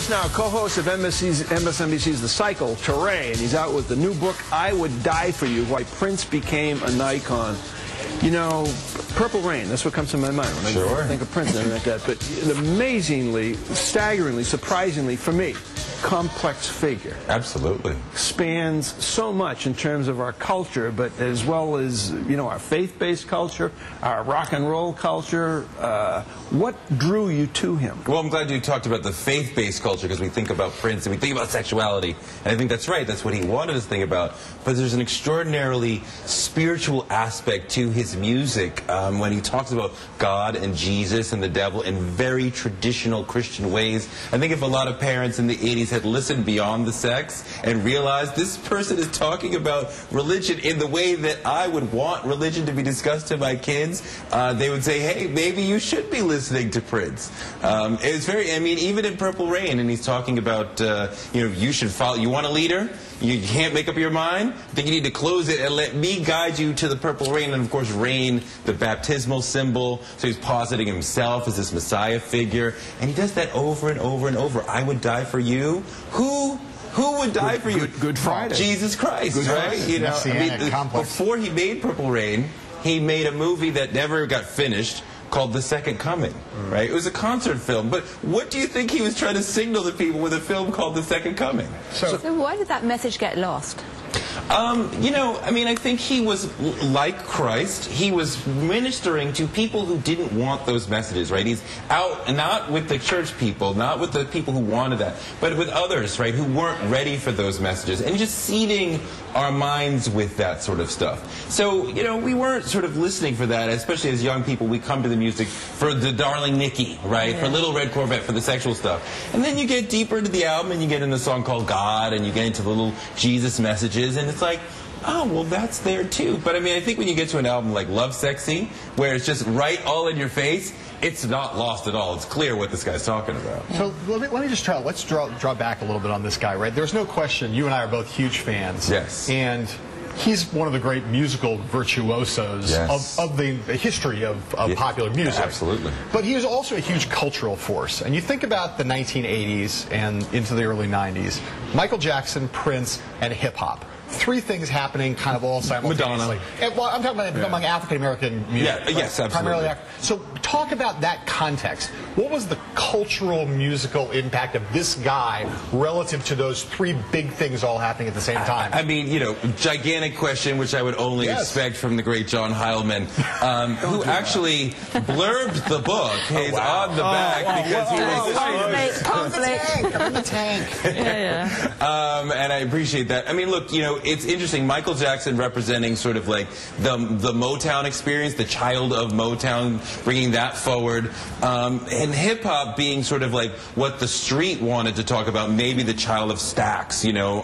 Prince now, co-host of MSNBC's The Cycle, Teray, and he's out with the new book, I Would Die For You, Why Prince Became an Icon. You know, Purple Rain, that's what comes to my mind when I think of Prince and everything like that. But amazingly, staggeringly, surprisingly, for me, complex figure. Absolutely. Spans so much in terms of our culture, but as well as, you know, our faith-based culture, our rock and roll culture. What drew you to him? Well, I'm glad you talked about the faith-based culture, because we think about Prince and we think about sexuality. And I think that's right. That's what he wanted us to think about. But there's an extraordinarily spiritual aspect to his music when he talks about God and Jesus and the devil in very traditional Christian ways. I think if a lot of parents in the 80s had listened beyond the sex and realized this person is talking about religion in the way that I would want religion to be discussed to my kids, they would say, hey, maybe you should be listening to Prince. It's very, I mean, even in Purple Rain, and he's talking about, you know, you should follow, you want a leader? You can't make up your mind? Then you need to close it and let me guide you to the purple rain. And of course, rain, the baptismal symbol. So he's positing himself as this Messiah figure. And he does that over and over and over. I would die for you. Who would die for you? Good Friday. Jesus Christ, right? You know, I mean, before he made Purple Rain, he made a movie that never got finished, called The Second Coming, right? It was a concert film. But what do you think he was trying to signal to people with a film called The Second Coming? So why did that message get lost? You know, I mean, I think he was like Christ. He was ministering to people who didn't want those messages, right? He's out, not with the church people, not with the people who wanted that, but with others, right, who weren't ready for those messages, and just seeding our minds with that sort of stuff. So, you know, we weren't sort of listening for that, especially as young people. We come to the music for the Darling Nikki, right, for Little Red Corvette, for the sexual stuff. And then you get deeper into the album, and you get in the song called God, and you get into the little Jesus messages, and it's like, oh, well, that's there too. But I mean, I think when you get to an album like Love Sexy, where it's just right all in your face, it's not lost at all. It's clear what this guy's talking about. So let me just try. Let's draw back a little bit on this guy, right? There's no question. You and I are both huge fans. Yes. And he's one of the great musical virtuosos of the history of popular music. Absolutely. But he was also a huge cultural force. And you think about the 1980s and into the early 90s, Michael Jackson, Prince, and hip-hop. Three things happening kind of all simultaneously. Madonna. Well, I'm talking about among African-American music. Yeah, yes, absolutely. Primarily so talk about that context. What was the cultural, musical impact of this guy relative to those three big things all happening at the same time? I mean, you know, gigantic question, which I would only expect from the great John Heilman, who actually blurbed the book. He's on the back because he was in the tank. And I appreciate that. I mean, look, you know, it's interesting. Michael Jackson representing sort of like the Motown experience, the child of Motown, bringing that forward, and hip-hop being sort of like what the street wanted to talk about, maybe the child of Stax, you know.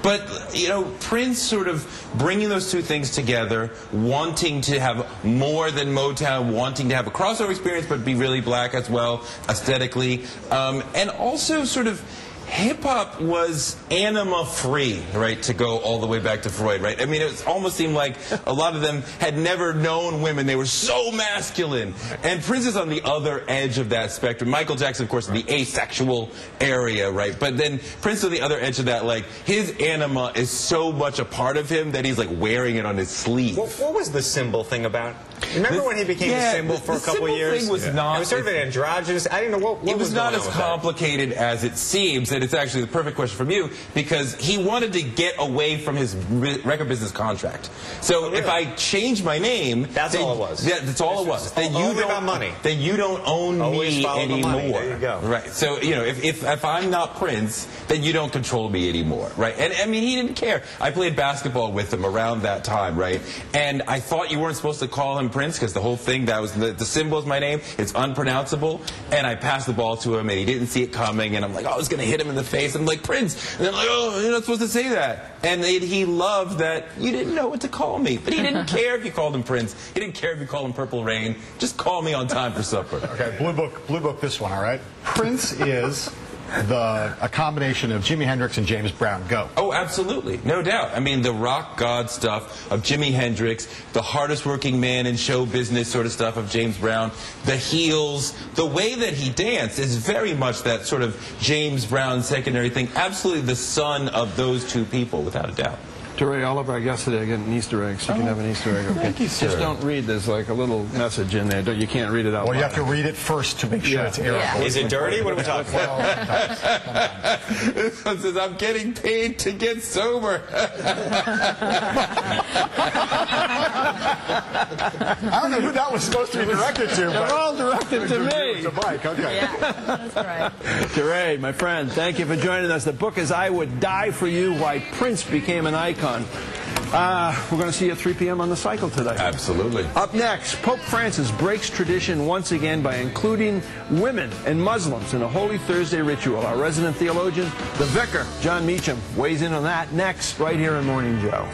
But, you know, Prince sort of bringing those two things together, wanting to have more than Motown, wanting to have a crossover experience, but be really black as well, aesthetically, and also sort of hip-hop was anima-free, right, to go all the way back to Freud, right? I mean, it almost seemed like a lot of them had never known women. They were so masculine. And Prince is on the other edge of that spectrum. Michael Jackson, of course, in the asexual area, right? But then Prince on the other edge of that, like, his anima is so much a part of him that he's, like, wearing it on his sleeve. What was the symbol thing about? Remember when he became a symbol for a couple of years? Thing was not, it was sort of an androgynous. I didn't know what it was not as complicated as it seems, and it's actually the perfect question from you, because he wanted to get away from his record business contract. So if I change my name, that's all it was. Yeah, that's all it was. Then you don't money. Then you don't own me anymore. There you go. Right. So you know, if I'm not Prince, then you don't control me anymore. Right. And I mean, he didn't care. I played basketball with him around that time. Right. And I thought you weren't supposed to call him Prince, because the whole thing, that was the symbol is my name, it's unpronounceable, and I passed the ball to him and he didn't see it coming, and I'm like, oh, I was going to hit him in the face, and I'm like, Prince, and they're like, oh, you're not supposed to say that. And he loved that you didn't know what to call me, but he didn't care if you called him Prince, he didn't care if you called him Purple Rain, just call me on time for supper. Okay, Blue Book this one, all right? Prince is a combination of Jimi Hendrix and James Brown. Go. Oh, absolutely. No doubt. I mean, the rock god stuff of Jimi Hendrix, the hardest working man in show business sort of stuff of James Brown, the heels, the way that he danced is very much that sort of James Brown secondary thing. Absolutely the son of those two people, without a doubt. Teray, all of our guests today are getting Easter eggs. You can have an Easter egg. Okay. Thank you, sir. Just don't read. There's like a little message in there. You can't read it out loud. Well, you have to read it first to make sure it's airable. Yeah. Is it dirty? What are we talking about? This one says, I'm getting paid to get sober. I don't know who that was supposed to be directed to. They're all directed to me. To Mike, okay. Yeah, that's right. Teray, my friend, thank you for joining us. The book is I Would Die For You, Why Prince Became an Icon. We're going to see you at 3 p.m. on The Cycle today. Absolutely. Up next, Pope Francis breaks tradition once again by including women and Muslims in a Holy Thursday ritual. Our resident theologian, the vicar, John Meacham, weighs in on that next, right here in Morning Joe.